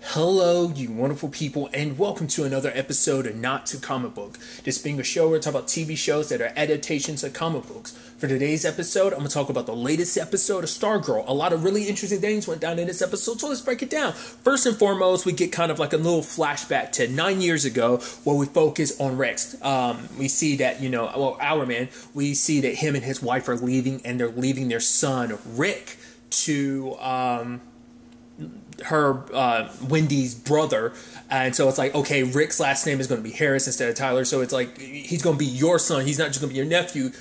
Hello, you wonderful people, and welcome to another episode of Not to Comic Book. This being a show where we talk about TV shows that are adaptations of comic books. For today's episode, I'm going to talk about the latest episode of Stargirl. A lot of really interesting things went down in this episode, so let's break it down. First and foremost, we get kind of like a little flashback to 9 years ago where we focus on Rex. We see that, Hourman, we see that him and his wife are leaving, and they're leaving their son, Rick, to Wendy's brother. And so it's like, okay, Rick's last name is going to be Harris instead of Tyler, so it's like he's going to be your son. He's not just going to be your nephew.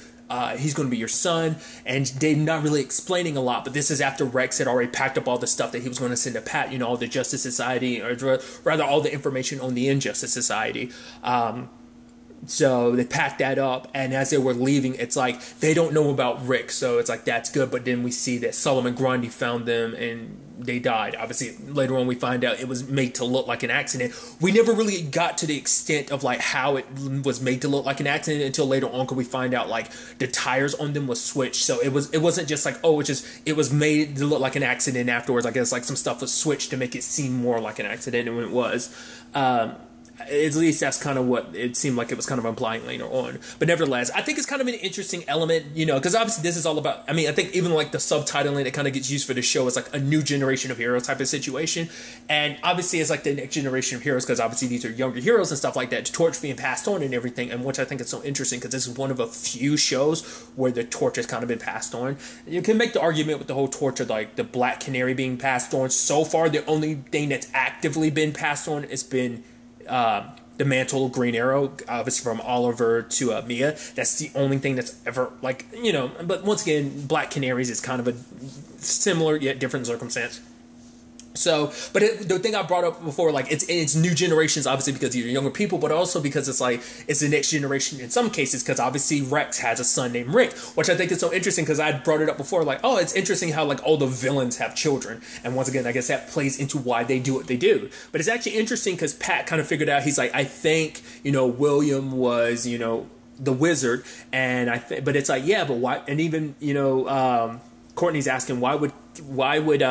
He's going to be your son. And they're not really explaining a lot, but this is after Rex had already packed up all the stuff that he was going to send to Pat, all the Justice Society, or rather all the information on the Injustice Society. So they packed that up, and as they were leaving, it's like they don't know about Rick, so it's like that's good. But then we see that Solomon Grundy found them and they died. Obviously, later on we find out it was made to look like an accident. We never really got to the extent of like how it was made to look like an accident until later on, because we find out like the tires on them was switched. So it wasn't just like, it was made to look like an accident afterwards. I guess like some stuff was switched to make it seem more like an accident than it was. At least that's kind of what it seemed like it was kind of implying later on. But nevertheless, I think it's kind of an interesting element, because obviously this is all about, I think even like the subtitling that kind of gets used for the show is like a new generation of heroes type of situation. And obviously it's like the next generation of heroes, because obviously these are younger heroes and stuff like that, the torch being passed on and everything, and which I think is so interesting because this is one of a few shows where the torch has kind of been passed on. You can make the argument with the whole torch of like the Black Canary being passed on. So far, the only thing that's actively been passed on has been the mantle of Green Arrow, obviously from Oliver to Mia. That's the only thing that's ever, but once again, Black Canaries is kind of a similar yet different circumstance. So, but the thing I brought up before, like it's new generations, obviously because these are younger people, but also because it's like it's the next generation in some cases, because obviously Rex has a son named Rick, which I think is so interesting because I brought it up before, like, oh, it's interesting how like all the villains have children, and once again, I guess that plays into why they do what they do. But it's actually interesting because Pat kind of figured out, he's like, I think William was the wizard, and but it's like, yeah, but why? And even Courtney's asking why would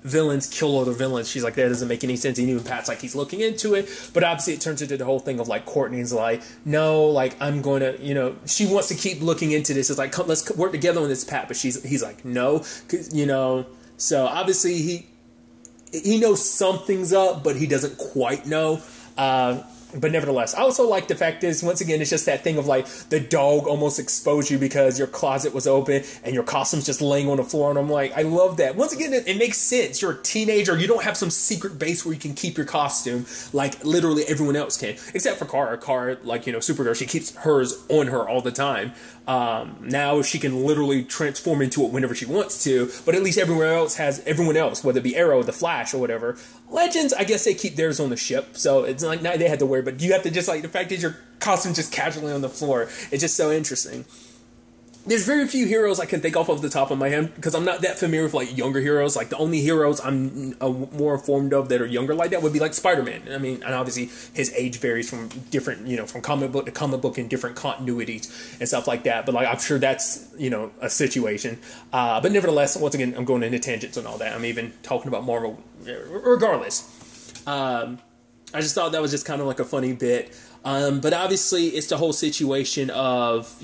villains kill other villains. She's like, that doesn't make any sense. And even Pat's like, he's looking into it. But obviously it turns into the whole thing of like Courtney's like, no, like I'm going to, she wants to keep looking into this. It's like, come, let's work together on this, Pat. But he's like, no, so obviously he knows something's up, but he doesn't quite know. But nevertheless, I also like the fact is, once again, it's just that thing of like the dog almost exposed you because your closet was open and your costume's just laying on the floor. And I'm like, I love that. Once again, it makes sense. You're a teenager. You don't have some secret base where you can keep your costume like literally everyone else can, except for Kara. Kara, like, Supergirl, she keeps hers on her all the time. Now she can literally transform into it whenever she wants to, but at least everyone else, whether it be Arrow, the Flash, or whatever. Legends, I guess they keep theirs on the ship, so it's like now they had to worry, but you have to just like the fact that your costume just casually on the floor. It's just so interesting. There's very few heroes I can think off the top of my head because I'm not that familiar with like younger heroes. Like the only heroes I'm more informed of that are younger like that would be like Spider-Man. I mean, and obviously his age varies from different, from comic book to comic book in different continuities and stuff like that. But like I'm sure that's a situation. But nevertheless, once again, I'm going into tangents and all that. I'm even talking about Marvel. Regardless, I just thought that was just kind of like a funny bit. But obviously it's the whole situation of,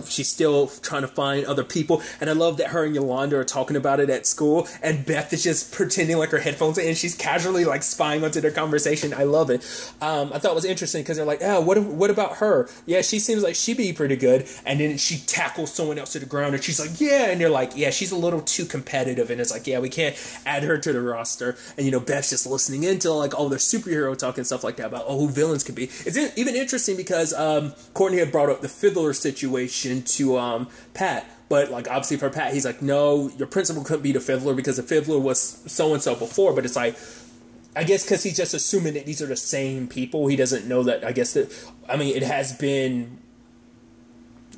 she's still trying to find other people. And I love that her and Yolanda are talking about it at school. And Beth is just pretending like her headphones are in. She's casually like spying onto their conversation. I love it. I thought it was interesting because they're like, oh, what about her? Yeah, she seems like she'd be pretty good. And then she tackles someone else to the ground and she's like, yeah. And they're like, yeah, she's a little too competitive. And it's like, yeah, we can't add her to the roster. And, Beth's just listening into like all their superhero talk and stuff like that about who villains could be. It's even interesting because Courtney had brought up the Fiddler situation to Pat, but like obviously for Pat, he's like, no, your principal couldn't be the Fiddler because the Fiddler was so and so before. But it's like, I guess because he's just assuming that these are the same people. He doesn't know that. I guess that it has been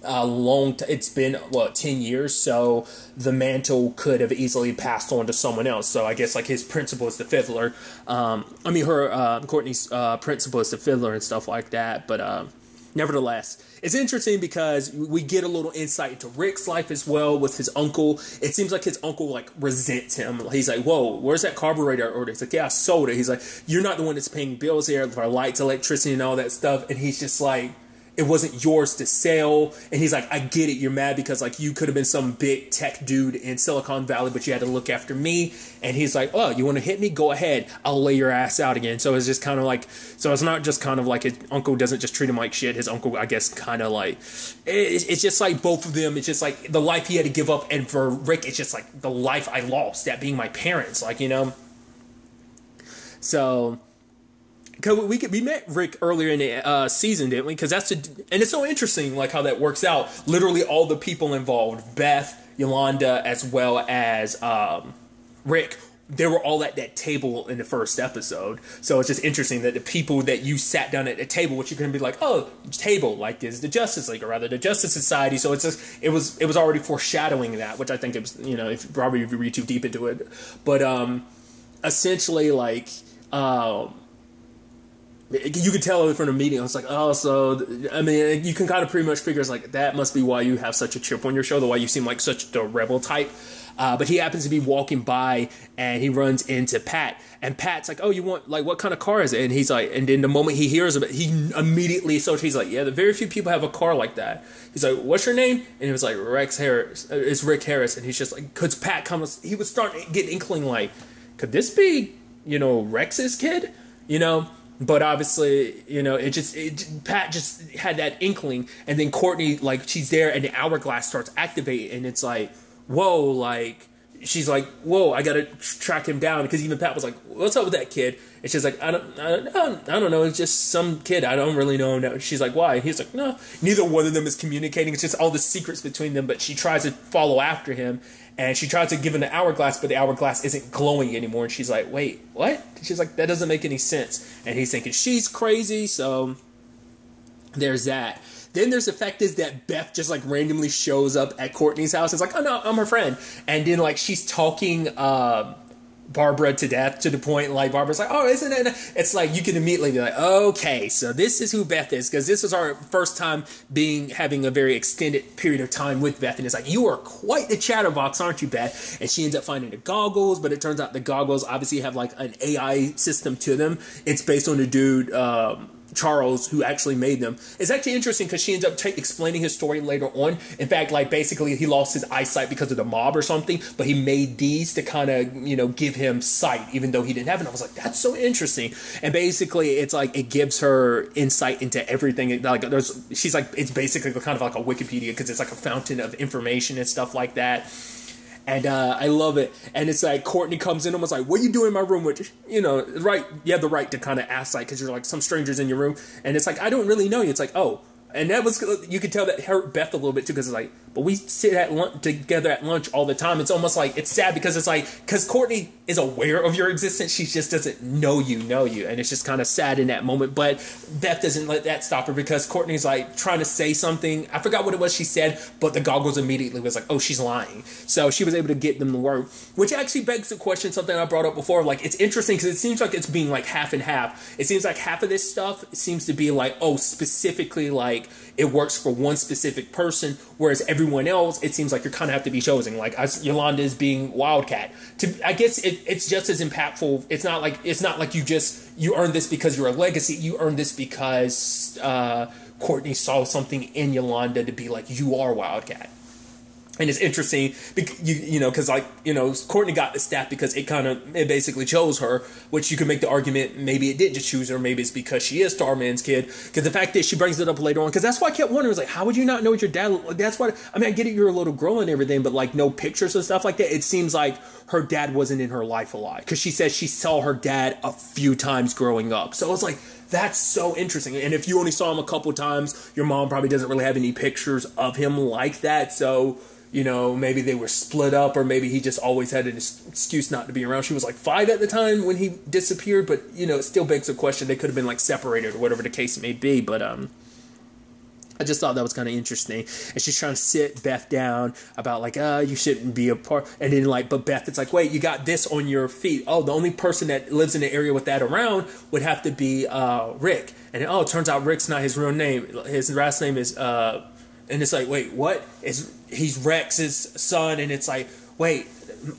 a long. It's been 10 years, so the mantle could have easily passed on to someone else. So I guess like his principal is the Fiddler. Courtney's principal is the Fiddler and stuff like that. But Nevertheless, it's interesting because we get a little insight into Rick's life as well with his uncle. It seems like his uncle like resents him. He's like, "Whoa, where's that carburetor order?" He's like, "Yeah, I sold it." He's like, "You're not the one that's paying bills here for lights, electricity, and all that stuff." And he's just like, "It wasn't yours to sell." And he's like, "I get it. You're mad because like you could have been some big tech dude in Silicon Valley, but you had to look after me." And he's like, "Oh, you want to hit me? Go ahead. I'll lay your ass out again." So it's just kind of like, so it's not just kind of like his uncle doesn't just treat him like shit. His uncle, I guess, kind of like, it's just like both of them. It's just like the life he had to give up. And for Rick, it's just like the life I lost, that being my parents, like, you know. So we met Rick earlier in the season, didn't we? Because and it's so interesting, like how that works out. Literally, all the people involved, Beth, Yolanda, as well as Rick, they were all at that table in the first episode. So it's just interesting that the people that you sat down at the table, which you're going to be like, oh, table, like is the Justice League, or rather the Justice Society. So it's just it was already foreshadowing that, which I think it was, you know, if you read too deep into it, but essentially like. You could tell from the meeting, I was like, oh, so, I mean, you can kind of pretty much figure it's like, that must be why you have such a chip on your shoulder, why you seem like such the rebel type. But he happens to be walking by, and he runs into Pat. And Pat's like, oh, you want, like, what kind of car is it? And he's like, and then the moment he hears of it, he immediately, so he's like, yeah, the very few people have a car like that. He's like, what's your name? And he was like, Rex Harris. It's Rick Harris. And he's just like, because Pat comes, he was starting to get inkling, like, could this be, you know, Rex's kid? You know? But obviously, you know, Pat just had that inkling, and then Courtney, like, she's there, and the hourglass starts activating, and it's like, whoa, like, she's like, whoa, I gotta track him down, because even Pat was like, what's up with that kid? And she's like, I don't know, it's just some kid, I don't really know. And she's like, why? And he's like, no, neither one of them is communicating, it's just all the secrets between them, but she tries to follow after him. And she tries to give him the hourglass, but the hourglass isn't glowing anymore. And she's like, wait, what? She's like, that doesn't make any sense. And he's thinking she's crazy, so there's that. Then there's the fact is that Beth just like randomly shows up at Courtney's house. It's like, oh no, I'm her friend. And then like she's talking Barbara to death, to the point like Barbara's like, oh, isn't it? It's like you can immediately be like, okay, so this is who Beth is, because this was our first time having a very extended period of time with Beth, and it's like, you are quite the chatterbox, aren't you, Beth? And she ends up finding the goggles, but it turns out the goggles obviously have like an AI system to them. It's based on the dude Charles, who actually made them. It's actually interesting because she ends up explaining his story later on. In fact, like basically he lost his eyesight because of the mob or something, but he made these to kind of, you know, give him sight, even though he didn't have it. And I was like, that's so interesting. And basically it's like, it gives her insight into everything. Like she's like, it's basically kind of like a Wikipedia, because it's like a fountain of information and stuff like that. And I love it. And it's like Courtney comes in and was like, what are you doing in my room? Which, you know, right, you have the right to kind of ask, like, because you're like some strangers in your room. And it's like, I don't really know you. It's like, oh. And that was, you could tell that hurt Beth a little bit too, because it's like, but we sit at lunch together at lunch all the time. It's almost like, it's sad because it's like, because Courtney is aware of your existence, she just doesn't know you, and it's just kind of sad in that moment. But Beth doesn't let that stop her, because Courtney's like trying to say something. I forgot what it was she said, but the goggles immediately was like, oh, she's lying. So she was able to get them to work, which actually begs the question, something I brought up before. Like, it's interesting because it seems like it's being like half and half. It seems like half of this stuff seems to be like, oh, specifically like it works for one specific person, whereas everyone else, it seems like you kind of have to be chosen. Like Yolanda is being Wildcat. I guess it's just as impactful. It's not like you earn this because you're a legacy. You earn this because Courtney saw something in Yolanda to be like, you are Wildcat. And it's interesting, you know, because like, you know, Courtney got the staff because it basically chose her, which you can make the argument maybe it didn't just choose her, maybe it's because she is Starman's kid. Because the fact that she brings it up later on, because that's why I kept wondering, like, how would you not know what your dad looked like? That's why, I mean, I get it, you're a little girl and everything, but like no pictures and stuff like that. It seems like her dad wasn't in her life a lot, because she says she saw her dad a few times growing up. So it's like, that's so interesting. And if you only saw him a couple times, your mom probably doesn't really have any pictures of him like that. So, you know, maybe they were split up, or maybe he just always had an excuse not to be around. She was like 5 at the time when he disappeared, but, you know, it still begs the question. They could have been like separated or whatever the case may be. But I just thought that was kind of interesting. And she's trying to sit Beth down about like, you shouldn't be a part. And then like, but Beth, it's like, wait, you got this on your feet. Oh, the only person that lives in the area with that around would have to be Rick. And then, it turns out Rick's not his real name. His last name is, and it's like, wait, what? He's Rex's son. And it's like, wait,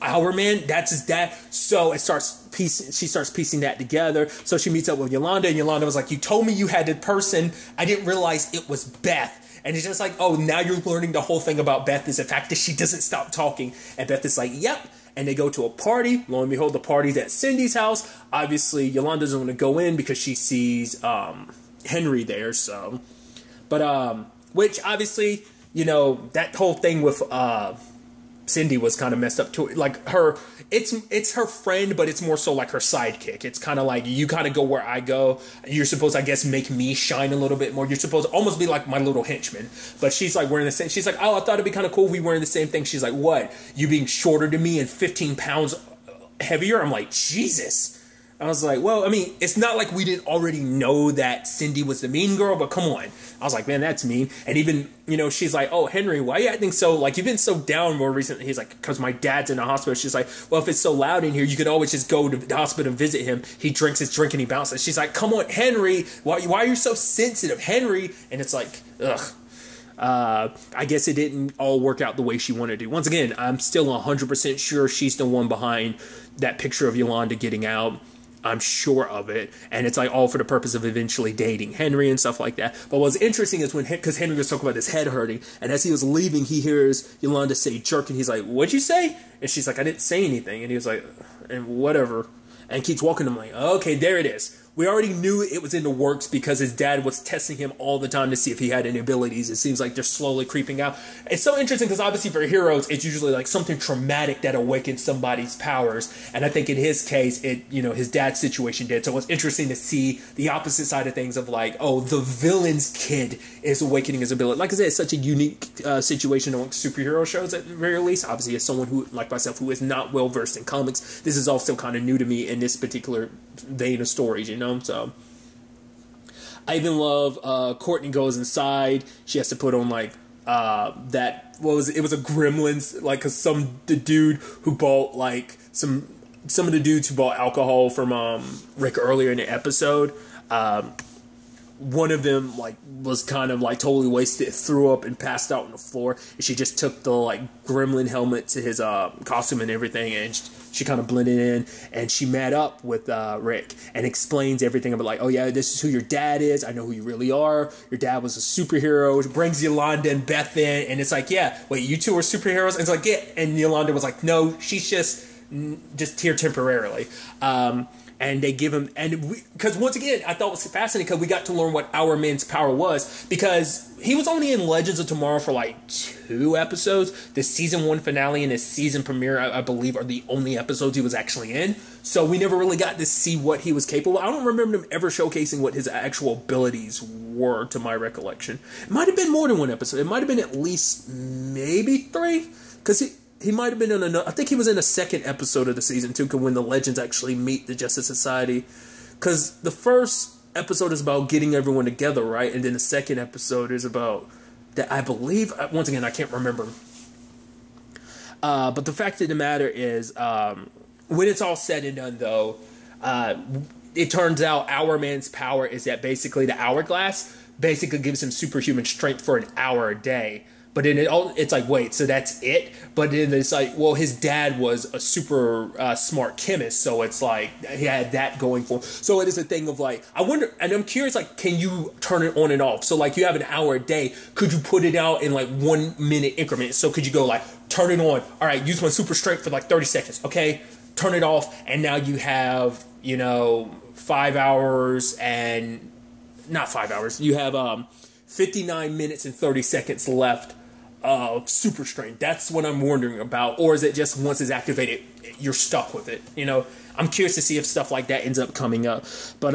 Hourman, that's his dad. So she starts piecing that together. So she meets up with Yolanda, and Yolanda was like, you told me you had the person. I didn't realize it was Beth. And it's just like, oh, now you're learning the whole thing about Beth is the fact that she doesn't stop talking. And Beth is like, yep. And they go to a party. Lo and behold, the party's at Cindy's house. Obviously, Yolanda doesn't want to go in because she sees Henry there. So, but which obviously, that whole thing with Cindy was kind of messed up too. Like it's her friend, but it's more so like her sidekick. It's kind of like, you kind of go where I go. You're supposed, I guess, make me shine a little bit more. You're supposed to almost be like my little henchman. But she's like wearing the same. She's like, oh, I thought it'd be kind of cool if we wearing the same thing. She's like, what? You being shorter than me and 15 pounds heavier? I'm like, Jesus. I was like, well, I mean, it's not like we didn't already know that Cindy was the mean girl, but come on. I was like, man, that's mean. And even, she's like, oh, Henry, why are you acting so, like, you've been so down more recently? He's like, because my dad's in the hospital. She's like, well, if it's so loud in here, you could always just go to the hospital and visit him. He drinks his drink and he bounces. She's like, come on, Henry, why are you so sensitive, Henry? And it's like, ugh. I guess it didn't all work out the way she wanted to. Once again, I'm still 100% sure she's the one behind that picture of Yolanda getting out. I'm sure of it. And it's like all for the purpose of eventually dating Henry and stuff like that. But what's interesting is because Henry was talking about his head hurting, and as he was leaving, he hears Yolanda say jerk, and he's like, what'd you say? And she's like, I didn't say anything. And he was like, and whatever. And keeps walking. I'm like, okay, there it is. We already knew it was in the works because his dad was testing him all the time to see if he had any abilities. It seems like they're slowly creeping out. It's so interesting because obviously for heroes, it's usually like something traumatic that awakens somebody's powers. And I think in his case, his dad's situation did. So it's interesting to see the opposite side of things of like, oh, the villain's kid is awakening his ability. Like I said, it's such a unique situation amongst superhero shows at the very least. Obviously, as someone who, like myself, who is not well versed in comics, this is also kind of new to me in this particular vein of stories, So I even love Courtney goes inside. She has to put on like it was a Gremlins, like, cause the dude who bought like some of the dudes who bought alcohol from Rick earlier in the episode, one of them like was kind of like totally wasted, threw up and passed out on the floor, and she just took the like gremlin helmet to his costume and everything, and she kind of blended in, and she met up with Rick and explains everything about like, oh yeah, this is who your dad is. I know who you really are. Your dad was a superhero. She brings Yolanda and Beth in, and it's like, yeah, wait, you two are superheroes? And it's like, yeah. And Yolanda was like, no, she's just here temporarily. And they give him, because once again, I thought it was fascinating because we got to learn what Hourman's power was, because he was only in Legends of Tomorrow for like 2 episodes. The season 1 finale and his season premiere, I believe, are the only episodes he was actually in. So we never really got to see what he was capable of. I don't remember him ever showcasing what his actual abilities were, to my recollection. It might have been more than 1 episode. It might have been at least maybe 3, because he might have been in another. I think he was in a 2nd episode of the season 2, when the Legends actually meet the Justice Society. Because the first episode is about getting everyone together, right? And then the 2nd episode is about that. I believe, once again, I can't remember. But the fact of the matter is, when it's all said and done, though, it turns out Hourman's power is that basically the hourglass basically gives him superhuman strength for an hour a day. But then it's like, wait, so that's it? But then it's like, well, his dad was a super smart chemist, so it's like he had that going for him. So it is a thing of like, I wonder, and I'm curious, like, can you turn it on and off? So like, you have an hour a day, could you put it out in like 1 minute increments? So could you go like, turn it on, all right, use my super strength for like 30 seconds, okay, turn it off, and now you have, 5 hours and, not 5 hours, you have 59 minutes and 30 seconds left super strength. That's what I'm wondering about. Or is it just once it's activated, you're stuck with it? I'm curious to see if stuff like that ends up coming up. But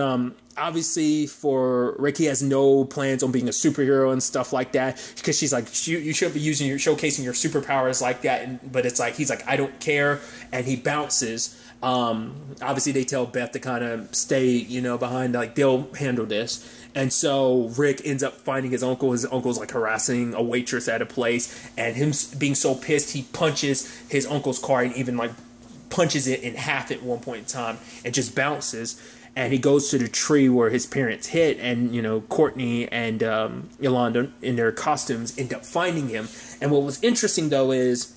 obviously for Rick, he has no plans on being a superhero and stuff like that, because she's like, you should be showcasing your superpowers like that. But it's like, he's like, I don't care. And he bounces. Obviously, they tell Beth to kind of stay, you know, behind, like, they'll handle this. And so Rick ends up finding his uncle. His uncle's, like, harassing a waitress at a place. And him being so pissed, he punches his uncle's car and even, like, punches it in half at one point in time and just bounces. And he goes to the tree where his parents hit, and, you know, Courtney and Yolanda in their costumes end up finding him. And what was interesting, though, is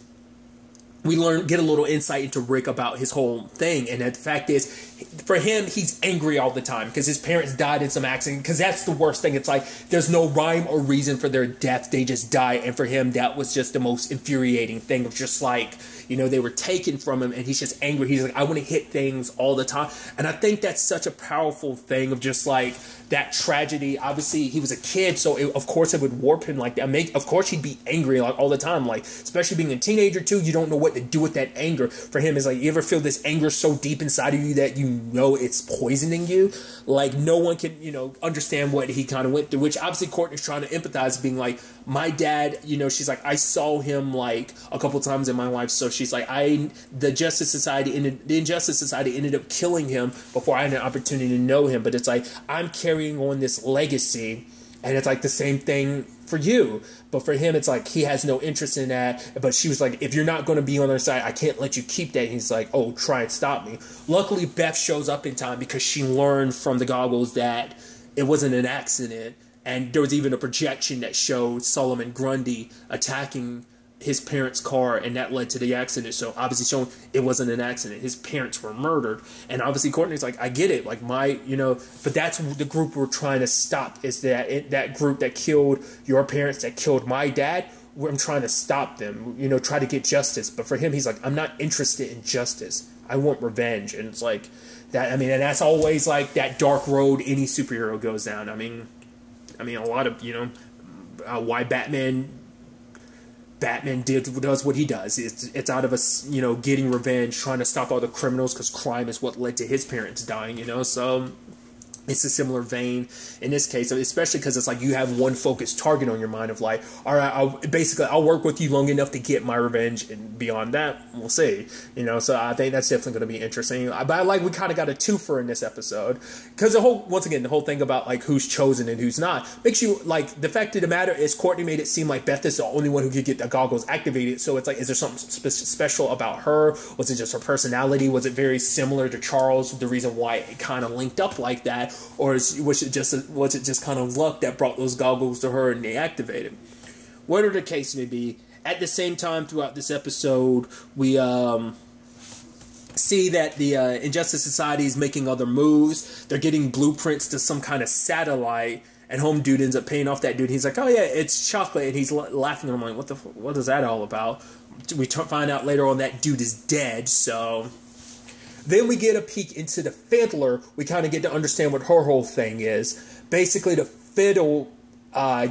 we get a little insight into Rick about his whole thing. And the fact is, for him, he's angry all the time because his parents died in some accident. Because that's the worst thing. It's like there's no rhyme or reason for their death. They just die. And for him, that was just the most infuriating thing of just like, you know, they were taken from him and he's just angry. He's like, I want to hit things all the time. And I think that's such a powerful thing of just like that tragedy. Obviously, he was a kid, so of course it would warp him like that. Of course he'd be angry like all the time, like especially being a teenager too. You don't know what to do with that anger. For him, it's like you ever feel this anger so deep inside of you that you know it's poisoning you. Like no one can, you know, understand what he kind of went through. Which obviously Courtney's trying to empathize, being like, my dad, you know, she's like, I saw him like a couple times in my life. So she's like, the Injustice Society ended up killing him before I had an opportunity to know him. But it's like, I'm carrying on this legacy, and it's like the same thing for you. But for him, it's like he has no interest in that. But she was like, if you're not going to be on their side, I can't let you keep that. And he's like, oh, try and stop me. Luckily, Beth shows up in time because she learned from the goggles that it wasn't an accident. And there was even a projection that showed Solomon Grundy attacking his parents' car, and that led to the accident. So obviously showing it wasn't an accident. His parents were murdered. And obviously Courtney's like, I get it. Like but that's the group we're trying to stop, is that group that killed your parents, that killed my dad. I'm trying to stop them, you know, try to get justice. But for him, he's like, I'm not interested in justice. I want revenge. And it's like that. I mean, and that's always like that dark road any superhero goes down. I mean, a lot of, you know, why Batman does what he does. It's out of us, you know, getting revenge, trying to stop all the criminals, because crime is what led to his parents dying, you know. So it's a similar vein in this case, especially because it's like you have one focused target on your mind of like, all right, I'll work with you long enough to get my revenge, and beyond that, we'll see, you know. So I think that's definitely going to be interesting. But I like we kind of got a twofer in this episode, because the whole thing about like who's chosen and who's not makes you like, the fact of the matter is Courtney made it seem like Beth is the only one who could get the goggles activated. So it's like, is there something special about her? Was it just her personality? Was it very similar to Charles, the reason why it kind of linked up like that? Or was it just kind of luck that brought those goggles to her and they activated? Whatever the case may be, at the same time throughout this episode, we see that the Injustice Society is making other moves. They're getting blueprints to some kind of satellite, and Home Dude ends up paying off that dude. He's like, oh yeah, it's chocolate, and he's laughing. I'm like, what is that all about? We find out later on that dude is dead, so... Then we get a peek into the Fiddler. We kind of get to understand what her whole thing is. Basically, the Fiddle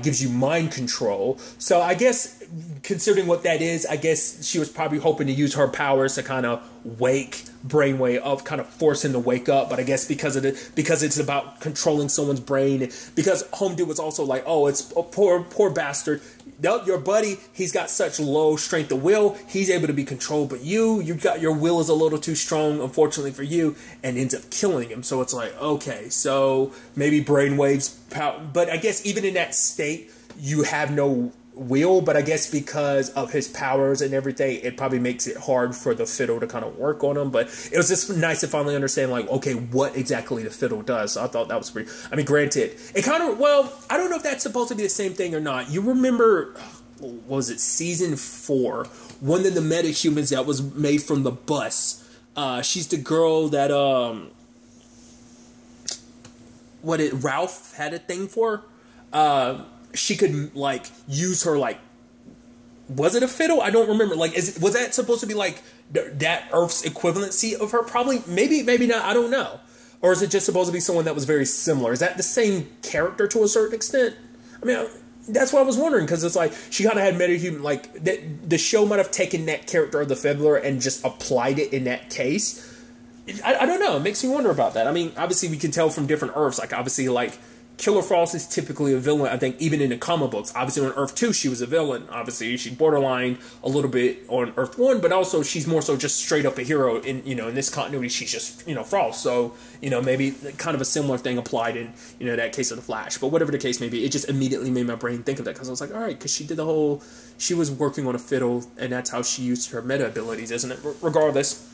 gives you mind control. So I guess, considering what that is, I guess she was probably hoping to use her powers to kind of wake Brainwave up, kind of force him to wake up. But I guess because it's about controlling someone's brain, because Home Dude was also like, oh, it's a poor bastard. Your buddy, he's got such low strength of will, he's able to be controlled, but you got, your will is a little too strong, unfortunately for you, and ends up killing him. So it's like, okay, so maybe Brainwave's power, but I guess even in that state, you have no will, but I guess because of his powers and everything, it probably makes it hard for the Fiddle to kind of work on him. But it was just nice to finally understand, like, okay, what exactly the Fiddle does. So I thought that was pretty, I mean, granted, it kind of, well, I don't know if that's supposed to be the same thing or not. You remember, was it season 4, one of the metahumans that was made from the bus? She's the girl that, Ralph had a thing for? She could, like, use her, like, was it a Fiddle? I don't remember. Like, was that supposed to be, like, that Earth's equivalency of her? Probably, maybe not, I don't know. Or is it just supposed to be someone that was very similar? Is that the same character to a certain extent? I mean, that's what I was wondering, because it's like, she kind of had metahuman, like, the show might have taken that character of the Fiddler and just applied it in that case. I don't know. It makes me wonder about that. I mean, obviously, we can tell from different Earths, like, obviously, like, Killer Frost is typically a villain, I think, even in the comic books. Obviously, on Earth 2, she was a villain. Obviously, she borderline a little bit on Earth 1, but also she's more so just straight up a hero. In this continuity, she's just, Frost. So, maybe kind of a similar thing applied in, that case of the Flash. But whatever the case may be, it just immediately made my brain think of that because I was like, all right, because she was working on a fiddle, and that's how she used her meta abilities, isn't it? Regardless.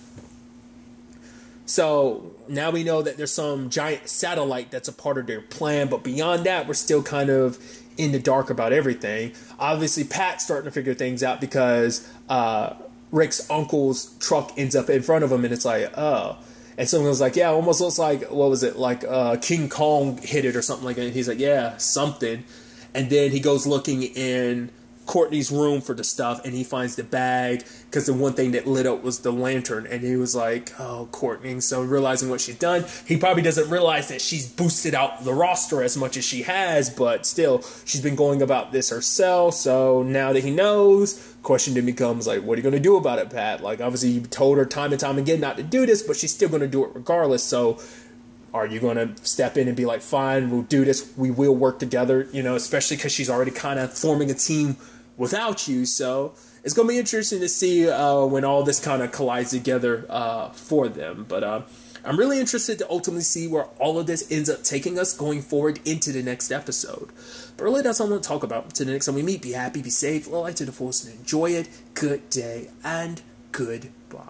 So now we know that there's some giant satellite that's a part of their plan, but beyond that, we're still kind of in the dark about everything. Obviously, Pat's starting to figure things out because Rick's uncle's truck ends up in front of him, and it's like, oh. And someone was like, yeah, it almost looks like, what was it, like King Kong hit it or something like that. And he's like, yeah, something. And then he goes looking in Courtney's room for the stuff, and he finds the bag because the one thing that lit up was the lantern, and he was like, oh, Courtney. So realizing what she's done, he probably doesn't realize that she's boosted out the roster as much as she has, but still, she's been going about this herself. So now that he knows, question then becomes like, what are you going to do about it, Pat? Like, obviously you told her time and time again not to do this, but she's still going to do it regardless. So are you going to step in and be like, fine, we'll do this, we will work together, especially because she's already kind of forming a team without you. So it's going to be interesting to see when all this kind of collides together for them. But I'm really interested to ultimately see where all of this ends up taking us going forward into the next episode. But really, that's all I'm going to talk about. Until the next time we meet, be happy, be safe, live life to the fullest, and enjoy it. Good day and goodbye.